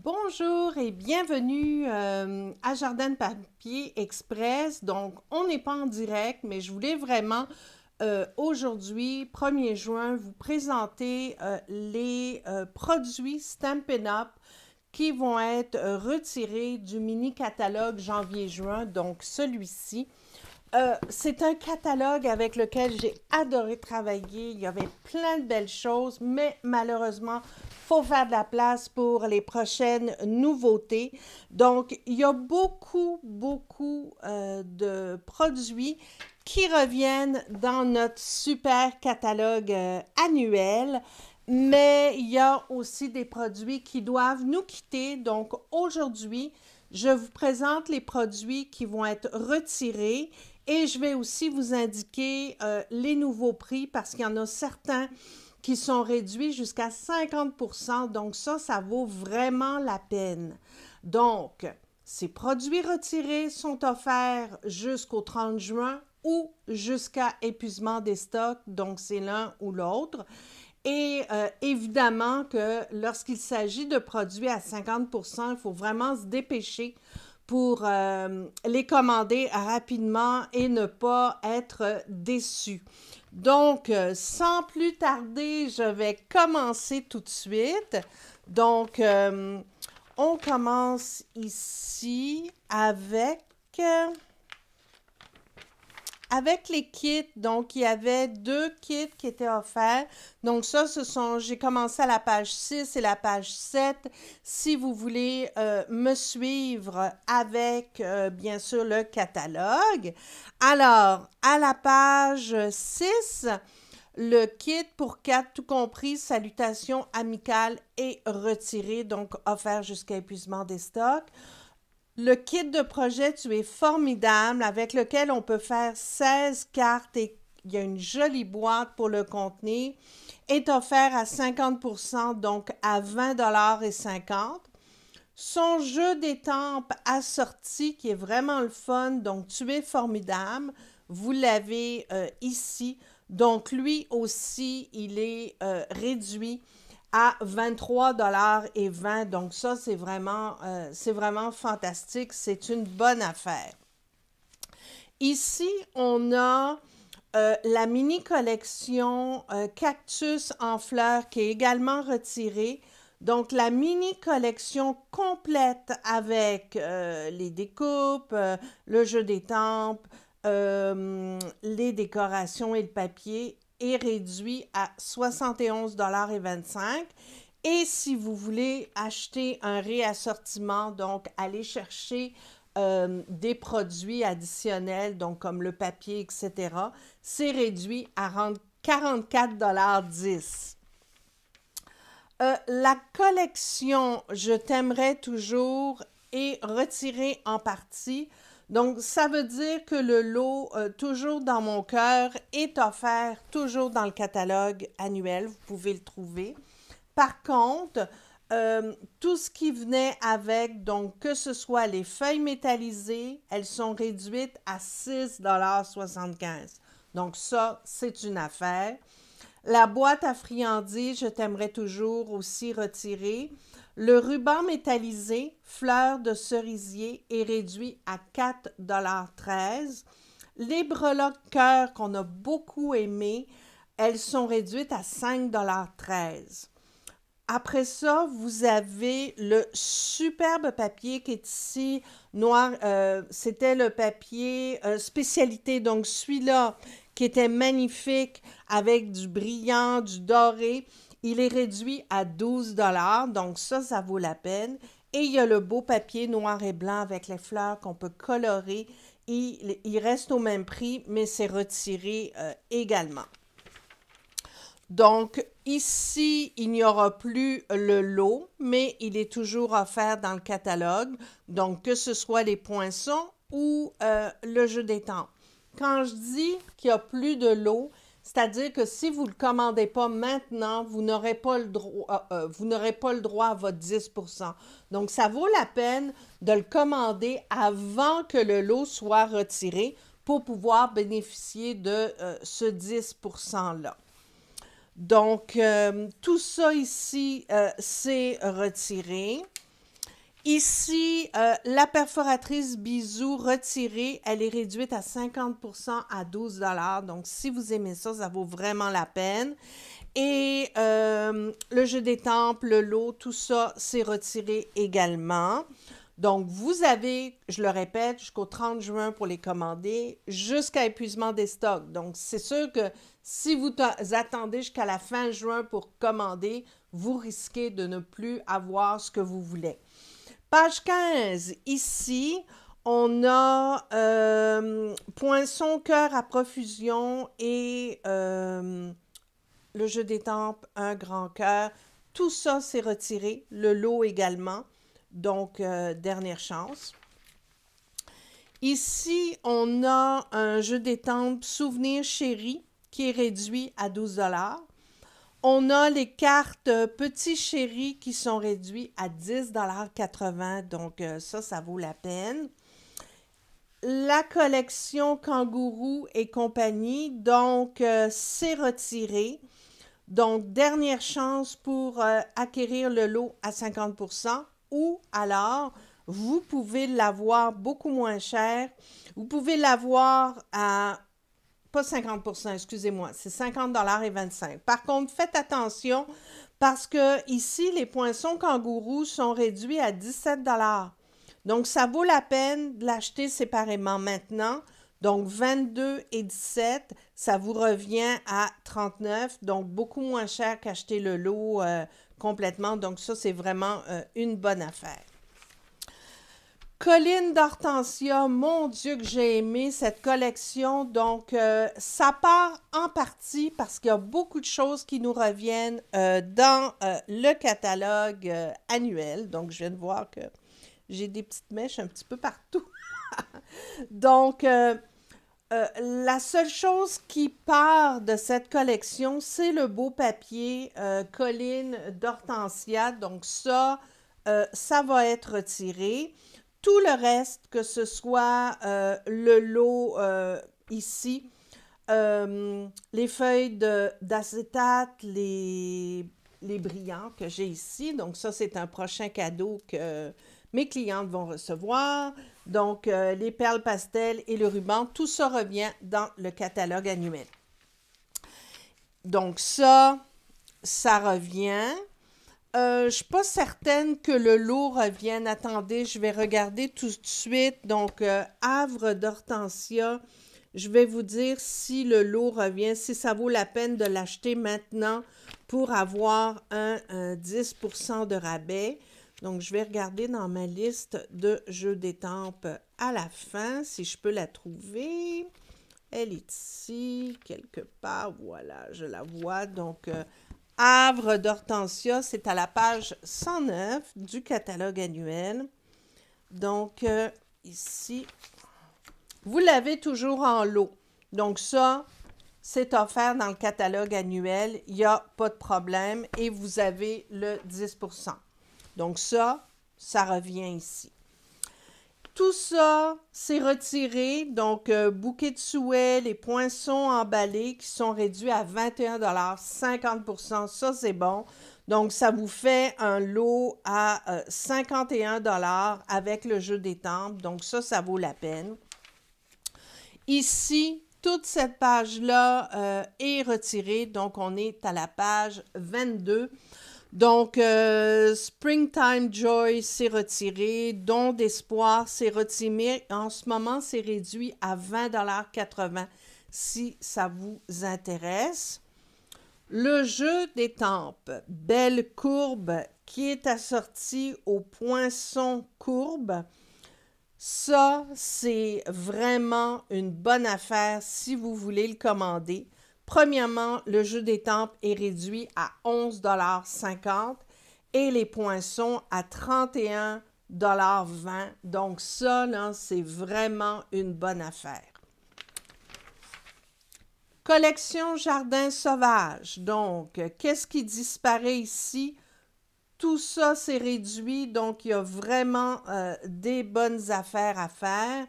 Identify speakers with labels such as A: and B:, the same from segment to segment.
A: Bonjour et bienvenue à Jardin de Papier Express. Donc, on n'est pas en direct, mais je voulais vraiment aujourd'hui, 1er juin, vous présenter les produits Stampin' Up qui vont être retirés du mini-catalogue janvier-juin, donc celui-ci. C'est un catalogue avec lequel j'ai adoré travailler. Il y avait plein de belles choses, mais malheureusement, il faut faire de la place pour les prochaines nouveautés. Donc, il y a beaucoup de produits qui reviennent dans notre super catalogue annuel. Mais il y a aussi des produits qui doivent nous quitter. Donc, aujourd'hui, je vous présente les produits qui vont être retirés et je vais aussi vous indiquer les nouveaux prix parce qu'il y en a certains qui sont réduits jusqu'à 50%. Donc ça vaut vraiment la peine. Donc, ces produits retirés sont offerts jusqu'au 30 juin ou jusqu'à épuisement des stocks. Donc, c'est l'un ou l'autre. Et évidemment que lorsqu'il s'agit de produits à 50%, il faut vraiment se dépêcher pour les commander rapidement et ne pas être déçu. Donc, sans plus tarder, je vais commencer tout de suite. Donc, on commence ici avec les kits. Donc, il y avait 2 kits qui étaient offerts. Donc, ça, j'ai commencé à la page 6 et la page 7. Si vous voulez me suivre avec, bien sûr, le catalogue. Alors, à la page 6, le kit pour 4 tout compris, salutations amicales et retirées, donc offert jusqu'à épuisement des stocks. Le kit de projet Tu es formidable avec lequel on peut faire 16 cartes et il y a une jolie boîte pour le contenir, est offert à 50%, donc à 20,50 $. Son jeu d'étampes assorti qui est vraiment le fun, donc Tu es formidable, vous l'avez ici. Donc lui aussi, il est réduit à 23,20 $. Donc ça, c'est vraiment fantastique. C'est une bonne affaire. Ici, on a la mini collection Cactus en fleurs qui est également retirée. Donc, la mini collection complète avec les découpes, le jeu d'étampes, les décorations et le papier est réduit à 71,25 $. Et si vous voulez acheter un réassortiment, donc aller chercher des produits additionnels, donc comme le papier, etc., c'est réduit à 44,10 $. La collection Je t'aimerai toujours est retirée en partie. Donc, ça veut dire que le lot Toujours dans mon cœur est offert toujours dans le catalogue annuel. Vous pouvez le trouver. Par contre, tout ce qui venait avec, donc que ce soit les feuilles métallisées, elles sont réduites à 6,75 $. Donc ça, c'est une affaire. La boîte à friandises, Je t'aimerai toujours aussi retirée. Le ruban métallisé, fleurs de cerisier, est réduit à 4,13 $. Les breloques cœur qu'on a beaucoup aimées, elles sont réduites à 5,13 $. Après ça, vous avez le superbe papier qui est ici, noir. C'était le papier spécialité. Donc, celui-là qui était magnifique avec du brillant, du doré, il est réduit à 12 $. Donc, ça vaut la peine. Et il y a le beau papier noir et blanc avec les fleurs qu'on peut colorer. Il reste au même prix, mais c'est retiré également. Donc, ici, il n'y aura plus le lot, mais il est toujours offert dans le catalogue. Donc, que ce soit les poinçons ou le jeu d'étampes. Quand je dis qu'il n'y a plus de lot, c'est-à-dire que si vous ne le commandez pas maintenant, vous n'aurez pas le droit, à votre 10%. Donc, ça vaut la peine de le commander avant que le lot soit retiré pour pouvoir bénéficier de ce 10%-là. Donc, tout ça ici, c'est retiré. Ici, la perforatrice Bisou retirée, elle est réduite à 50% à 12 $. Donc, si vous aimez ça, ça vaut vraiment la peine. Et le jeu des temples, le lot, tout ça, c'est retiré également. Donc, vous avez, je le répète, jusqu'au 30 juin pour les commander, jusqu'à épuisement des stocks. Donc, c'est sûr que si vous attendez jusqu'à la fin juin pour commander, vous risquez de ne plus avoir ce que vous voulez. Page 15, ici, on a poinçon, cœur à profusion et le jeu des temples, un grand cœur. Tout ça, c'est retiré. Le lot également. Donc, dernière chance. Ici, on a un jeu des temples Souvenir Chéri qui est réduit à 12 $. On a les cartes Petit Chéri qui sont réduits à 10,80 $. Donc, ça vaut la peine. La collection Kangourou et compagnie, donc, c'est retiré. Donc, dernière chance pour acquérir le lot à 50%. Ou alors, vous pouvez l'avoir beaucoup moins cher. Vous pouvez l'avoir à, pas 50%, excusez-moi, c'est 50,25 $. Par contre, faites attention parce que ici, les poinçons kangourous sont réduits à 17 $. Donc, ça vaut la peine de l'acheter séparément maintenant. Donc, 22 et 17, ça vous revient à 39, donc beaucoup moins cher qu'acheter le lot complètement. Donc, ça, c'est vraiment une bonne affaire. Colline d'Hortensia, mon Dieu que j'ai aimé cette collection. Donc, ça part en partie parce qu'il y a beaucoup de choses qui nous reviennent dans le catalogue annuel. Donc, je viens de voir que j'ai des petites mèches un petit peu partout. Donc, la seule chose qui part de cette collection, c'est le beau papier Colline d'Hortensia. Donc ça va être retiré. Tout le reste, que ce soit le lot ici, les feuilles d'acétate, les brillants que j'ai ici. Donc ça, c'est un prochain cadeau que mes clientes vont recevoir. Donc, les perles pastel et le ruban, tout ça revient dans le catalogue annuel. Donc, ça revient. Je ne suis pas certaine que le lot revienne. Attendez, je vais regarder tout de suite. Donc, Havre d'Hortensia, je vais vous dire si le lot revient, si ça vaut la peine de l'acheter maintenant pour avoir un 10% de rabais. Donc, je vais regarder dans ma liste de jeux d'étampes à la fin, si je peux la trouver. Elle est ici, quelque part. Voilà, je la vois. Donc, Havre d'Hortensia, c'est à la page 109 du catalogue annuel. Donc, ici, vous l'avez toujours en lot. Donc, ça, c'est offert dans le catalogue annuel. Il n'y a pas de problème et vous avez le 10%. Donc ça revient ici. Tout ça, c'est retiré. Donc, bouquet de souhaits, les poinçons emballés qui sont réduits à 21 $, 50%. Ça, c'est bon. Donc, ça vous fait un lot à 51 $ avec le jeu des temples. Donc, ça vaut la peine. Ici, toute cette page-là est retirée. Donc, on est à la page 22. Donc, Springtime Joy, c'est retiré. Don d'espoir, c'est retiré. En ce moment, c'est réduit à 20,80 $ si ça vous intéresse. Le jeu des temples, Belle Courbe, qui est assorti au poinçon courbe. Ça, c'est vraiment une bonne affaire si vous voulez le commander. Premièrement, le jeu des temples est réduit à 11,50 $ et les poinçons à 31,20 $. Donc ça, là, c'est vraiment une bonne affaire. Collection Jardin Sauvage. Donc, qu'est-ce qui disparaît ici? Tout ça, c'est réduit. Donc, il y a vraiment des bonnes affaires à faire.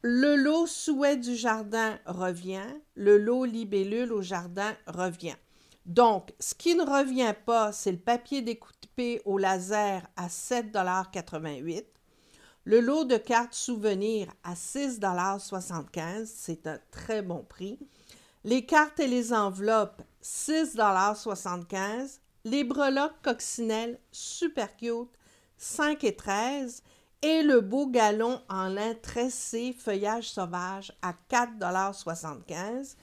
A: Le lot Souhait du jardin revient. Le lot Libellule au jardin revient. Donc, ce qui ne revient pas, c'est le papier découpé au laser à 7,88 $. Le lot de cartes souvenirs à 6,75 $, c'est un très bon prix. Les cartes et les enveloppes, 6,75 $. Les breloques coccinelles, super cute, 5,13 $. Et le beau galon en lin tressé feuillage sauvage à 4,75 $.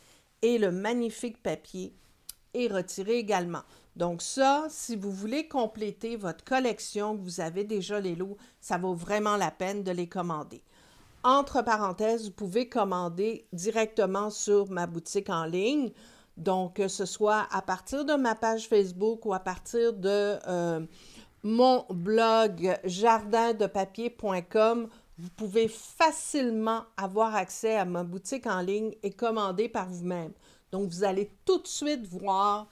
A: Et le magnifique papier est retiré également. Donc ça, si vous voulez compléter votre collection, que vous avez déjà les lots, ça vaut vraiment la peine de les commander. Entre parenthèses, vous pouvez commander directement sur ma boutique en ligne. Donc, que ce soit à partir de ma page Facebook ou à partir de mon blog jardindepapier.com, vous pouvez facilement avoir accès à ma boutique en ligne et commander par vous-même. Donc, vous allez tout de suite voir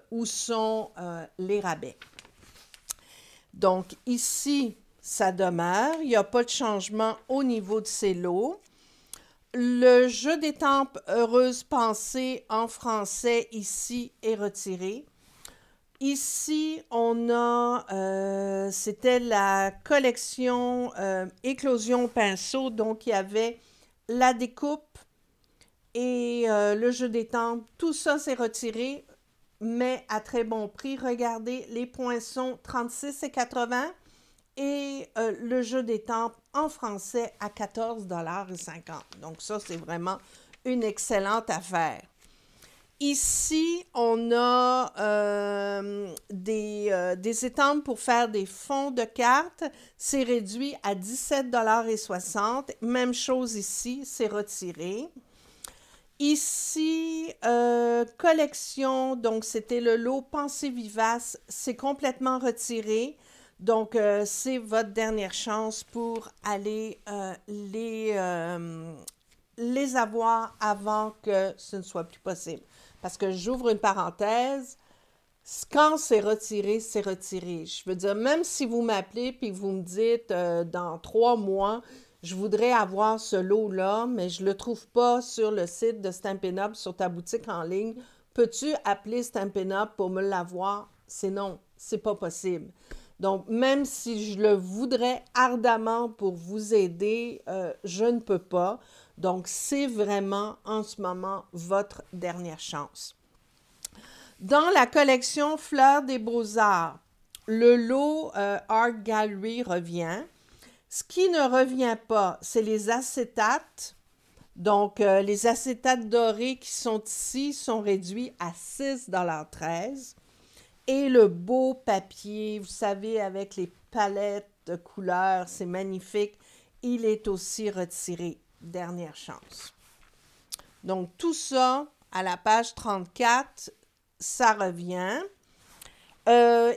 A: où sont les rabais. Donc, ici, ça demeure. Il n'y a pas de changement au niveau de ces lots. Le jeu d'étampes Heureuse Pensée en français, ici, est retiré. Ici, on a, c'était la collection Éclosion Pinceau, donc il y avait la découpe et le jeu d'étampes. Tout ça, c'est retiré, mais à très bon prix. Regardez, les poinçons, 36,80 $ et le jeu d'étampes en français à 14,50 $. Donc ça, c'est vraiment une excellente affaire. Ici, on a des étampes pour faire des fonds de cartes. C'est réduit à 17,60 $. Même chose ici, c'est retiré. Ici, collection, donc c'était le lot Pensée Vivace, c'est complètement retiré. Donc, c'est votre dernière chance pour aller les avoir avant que ce ne soit plus possible. Parce que j'ouvre une parenthèse, quand c'est retiré, c'est retiré. Je veux dire, même si vous m'appelez et que vous me dites dans 3 mois, je voudrais avoir ce lot-là, mais je ne le trouve pas sur le site de Stampin' Up, sur ta boutique en ligne. Peux-tu appeler Stampin' Up pour me l'avoir? C'est non, c'est pas possible. Donc, même si je le voudrais ardemment pour vous aider, je ne peux pas. Donc, c'est vraiment en ce moment votre dernière chance. Dans la collection Fleurs des Beaux-Arts, le lot Art Gallery revient. Ce qui ne revient pas, c'est les acétates. Donc, les acétates dorés qui sont ici sont réduits à 6,13 $. Et le beau papier, vous savez, avec les palettes de couleurs, c'est magnifique. Il est aussi retiré. Dernière chance. Donc, tout ça, à la page 34, ça revient.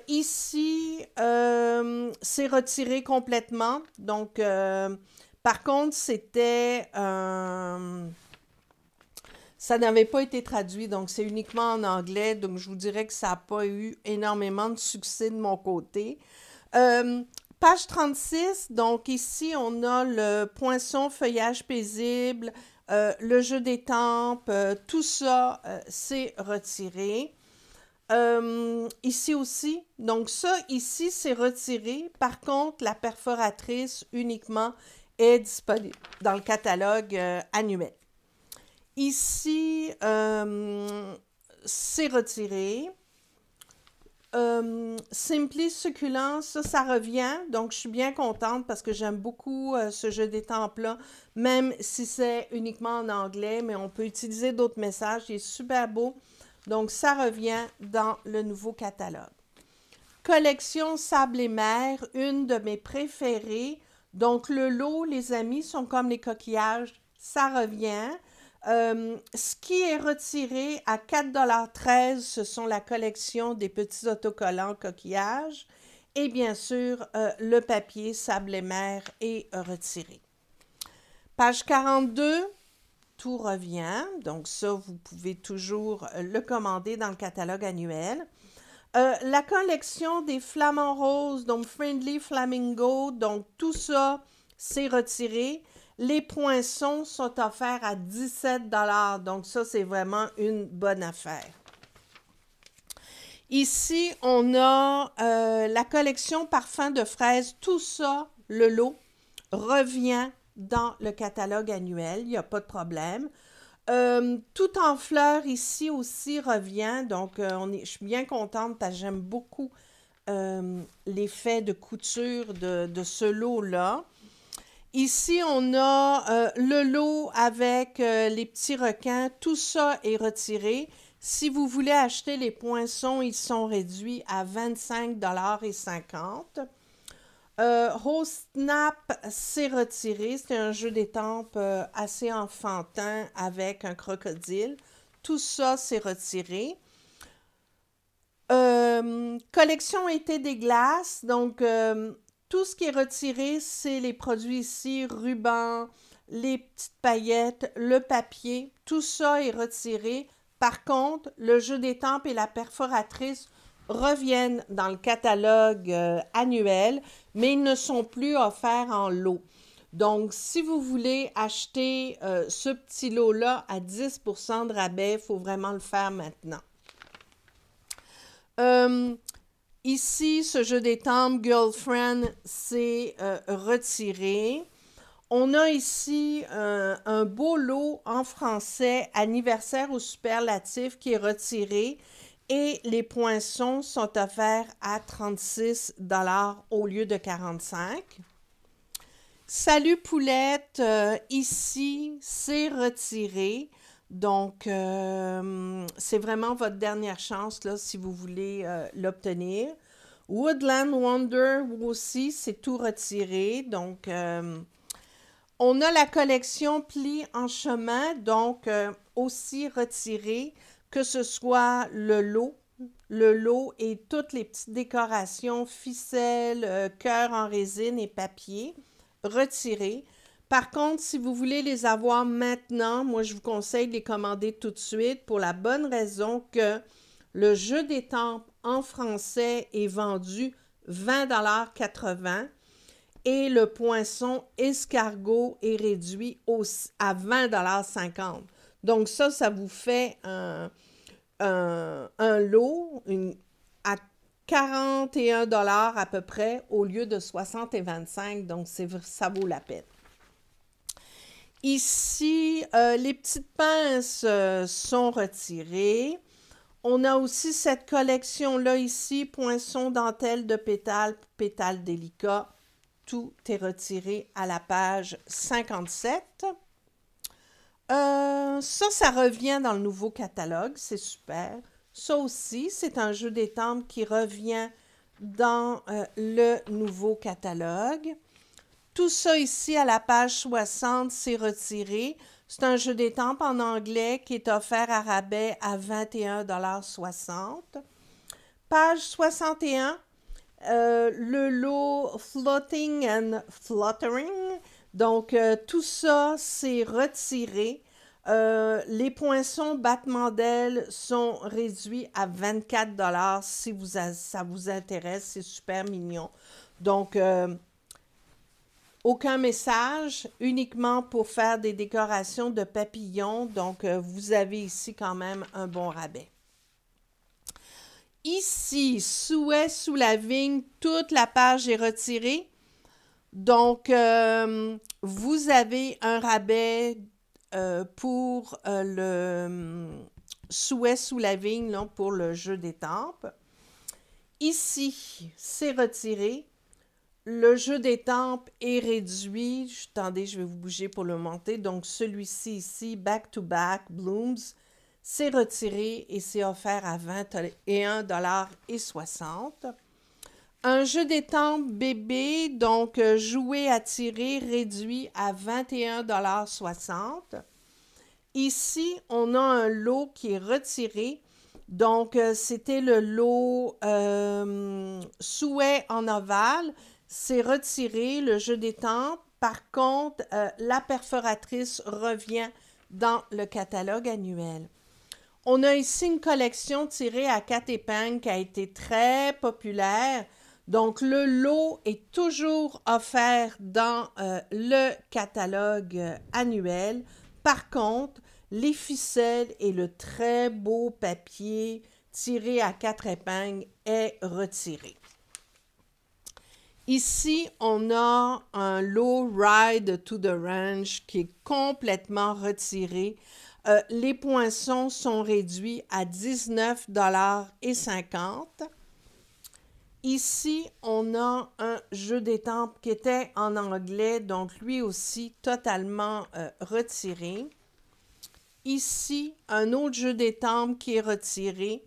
A: Ici, c'est retiré complètement. Donc, par contre, c'était... ça n'avait pas été traduit, donc c'est uniquement en anglais. Donc, je vous dirais que ça n'a pas eu énormément de succès de mon côté. Page 36, donc ici, on a le poinçon feuillage paisible, le jeu d'étampes, tout ça, c'est retiré. Ici aussi, donc ça, ici, c'est retiré. Par contre, la perforatrice uniquement est disponible dans le catalogue annuel. Ici, c'est retiré. Simply Succulent, ça revient. Donc, je suis bien contente parce que j'aime beaucoup ce jeu d'étampes-là, même si c'est uniquement en anglais, mais on peut utiliser d'autres messages. Il est super beau. Donc, ça revient dans le nouveau catalogue. Collection Sable et Mer, une de mes préférées. Donc, le lot, les amis, sont comme les coquillages. Ça revient. Ce qui est retiré à 4,13 $, ce sont la collection des petits autocollants coquillages. Et bien sûr, le papier Sable et Mer est retiré. Page 42, tout revient. Donc ça, vous pouvez toujours le commander dans le catalogue annuel. La collection des flamants roses, donc Friendly Flamingo, donc tout ça, c'est retiré. Les poinçons sont offerts à 17 $. Donc ça, c'est vraiment une bonne affaire. Ici, on a la collection Parfums de fraises. Tout ça, le lot, revient dans le catalogue annuel. Il n'y a pas de problème. Tout en fleurs ici aussi revient. Donc, je suis bien contente parce que j'aime beaucoup l'effet de couture de ce lot-là. Ici, on a le lot avec les petits requins. Tout ça est retiré. Si vous voulez acheter les poinçons, ils sont réduits à 25,50 $. Rose Snap, c'est retiré. C'est un jeu d'étampes assez enfantin avec un crocodile. Tout ça, c'est retiré. Collection été des glaces. Donc, tout ce qui est retiré, c'est les produits ici, rubans, les petites paillettes, le papier. Tout ça est retiré. Par contre, le jeu d'étampes et la perforatrice reviennent dans le catalogue annuel, mais ils ne sont plus offerts en lot. Donc, si vous voulez acheter ce petit lot-là à 10% de rabais, il faut vraiment le faire maintenant. Ici, ce jeu d'étampes Girlfriend, c'est retiré. On a ici un beau lot en français, anniversaire au superlatif, qui est retiré et les poinçons sont offerts à 36 $ au lieu de 45 $. Salut Poulette, ici, c'est retiré. Donc, c'est vraiment votre dernière chance là, si vous voulez l'obtenir. Woodland Wonder aussi, c'est tout retiré. Donc, on a la collection Plis en chemin, donc aussi retiré, que ce soit le lot et toutes les petites décorations, ficelles, cœurs en résine et papier, retirés. Par contre, si vous voulez les avoir maintenant, moi je vous conseille de les commander tout de suite pour la bonne raison que le jeu d'étampes en français est vendu 20,80 $ et le poinçon escargot est réduit à 20,50 $. Donc ça vous fait un lot à 41 $ à peu près au lieu de 60 et 25 $. Donc ça vaut la peine. Ici, les petites pinces sont retirées. On a aussi cette collection-là ici, poinçon dentelle de pétales, pétales délicats. Tout est retiré à la page 57. Ça revient dans le nouveau catalogue, c'est super. Ça aussi, c'est un jeu d'étampes qui revient dans le nouveau catalogue. Tout ça ici à la page 60, c'est retiré. C'est un jeu d'étampes en anglais qui est offert à rabais à 21,60 $. Page 61, le lot Floating and Fluttering. Donc, tout ça, c'est retiré. Les poinçons battement d'ailes sont réduits à 24 $ si ça vous intéresse. C'est super mignon. Donc, aucun message, uniquement pour faire des décorations de papillons. Donc, vous avez ici quand même un bon rabais. Ici, Souhait sous la vigne, toute la page est retirée. Donc, vous avez un rabais pour le Souhait sous la vigne, là, pour le jeu d'étampes. Ici, c'est retiré. Le jeu d'étampes est réduit. Attendez, je vais vous bouger pour le monter. Donc, celui-ci ici, Back to Back Blooms, c'est retiré et c'est offert à 21,60 $. Un jeu d'étampes bébé, donc jouet à tirer, réduit à 21,60 $. Ici, on a un lot qui est retiré. Donc, c'était le lot Souhait en ovale. C'est retiré, le jeu d'étampes. Par contre, la perforatrice revient dans le catalogue annuel. On a ici une collection tirée à 4 épingles qui a été très populaire. Donc, le lot est toujours offert dans le catalogue annuel. Par contre, les ficelles et le très beau papier tiré à 4 épingles est retiré. Ici, on a un Low Ride to the Range qui est complètement retiré. Les poinçons sont réduits à 19,50 $. Ici, on a un jeu d'étampes qui était en anglais, donc lui aussi totalement retiré. Ici, un autre jeu d'étampes qui est retiré.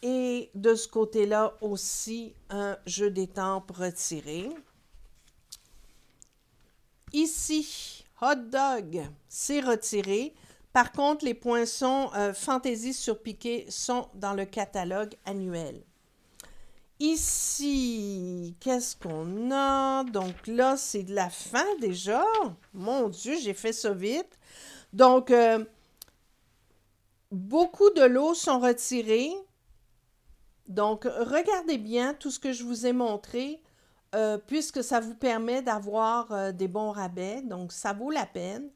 A: Et de ce côté-là aussi, un jeu d'étampes retiré. Ici, Hot Dog, c'est retiré. Par contre, les poinçons Fantaisie surpiqués sont dans le catalogue annuel. Ici, qu'est-ce qu'on a? Donc là, c'est de la fin déjà. Mon Dieu, j'ai fait ça vite. Donc, beaucoup de lots sont retirés. Donc, regardez bien tout ce que je vous ai montré, puisque ça vous permet d'avoir des bons rabais. Donc, ça vaut la peine.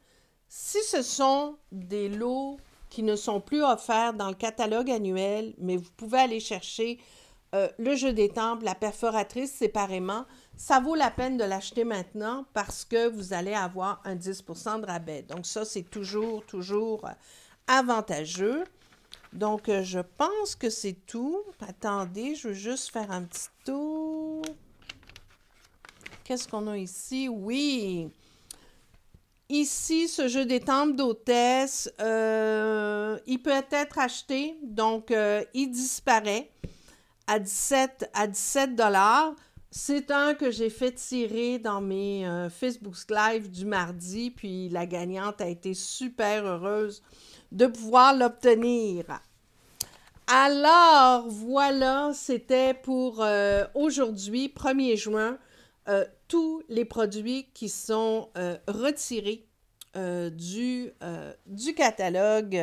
A: Si ce sont des lots qui ne sont plus offerts dans le catalogue annuel, mais vous pouvez aller chercher le jeu d'étampes, la perforatrice séparément, ça vaut la peine de l'acheter maintenant parce que vous allez avoir un 10% de rabais. Donc ça, c'est toujours avantageux. Donc, je pense que c'est tout. Attendez, je veux juste faire un petit tour. Qu'est-ce qu'on a ici? Oui! Ici, ce jeu d'étampes d'hôtesse, il peut être acheté, donc il disparaît à 17 $. C'est un que j'ai fait tirer dans mes Facebook Live du mardi, puis la gagnante a été super heureuse de pouvoir l'obtenir. Alors, voilà, c'était pour aujourd'hui, 1er juin, tous les produits qui sont retirés du catalogue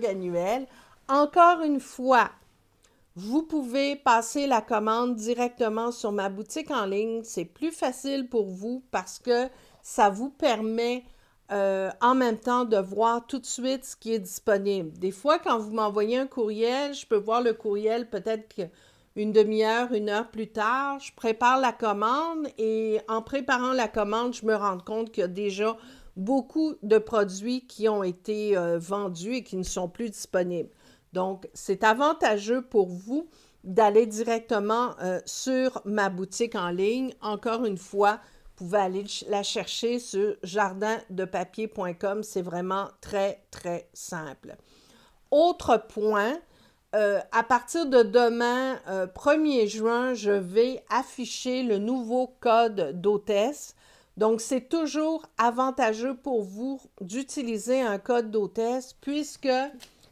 A: annuel. Encore une fois, vous pouvez passer la commande directement sur ma boutique en ligne. C'est plus facile pour vous parce que ça vous permet en même temps de voir tout de suite ce qui est disponible. Des fois, quand vous m'envoyez un courriel, je peux voir le courriel peut-être une demi-heure, 1 heure plus tard. Je prépare la commande et en préparant la commande, je me rends compte qu'il y a déjà beaucoup de produits qui ont été vendus et qui ne sont plus disponibles. Donc, c'est avantageux pour vous d'aller directement sur ma boutique en ligne. Encore une fois, vous pouvez aller la chercher sur jardindepapier.com. C'est vraiment très, très simple. Autre point, à partir de demain, 1er juin, je vais afficher le nouveau code d'hôtesse. Donc, c'est toujours avantageux pour vous d'utiliser un code d'hôtesse puisque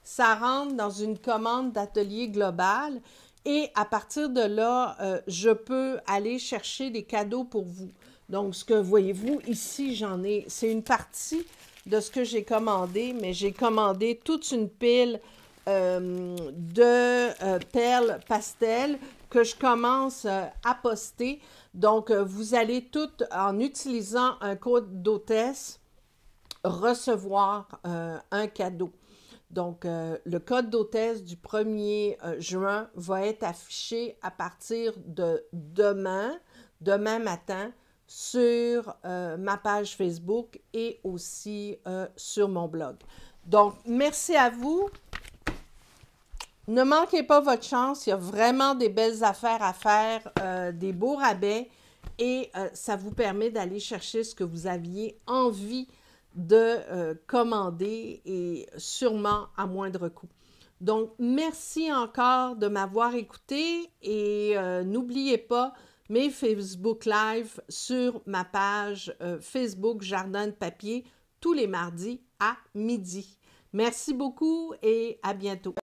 A: ça rentre dans une commande d'atelier global et à partir de là, je peux aller chercher des cadeaux pour vous. Donc, ce que voyez-vous ici, c'est une partie de ce que j'ai commandé, mais j'ai commandé toute une pile de perles pastel que je commence à poster. Donc, vous allez toutes, en utilisant un code d'hôtesse, recevoir un cadeau. Donc, le code d'hôtesse du 1er juin va être affiché à partir de demain matin, sur ma page Facebook et aussi sur mon blog. Donc, merci à vous. Ne manquez pas votre chance. Il y a vraiment des belles affaires à faire, des beaux rabais et ça vous permet d'aller chercher ce que vous aviez envie de commander et sûrement à moindre coût. Donc, merci encore de m'avoir écouté et n'oubliez pas mes Facebook Live sur ma page Facebook Jardin de Papier tous les mardis à midi. Merci beaucoup et à bientôt.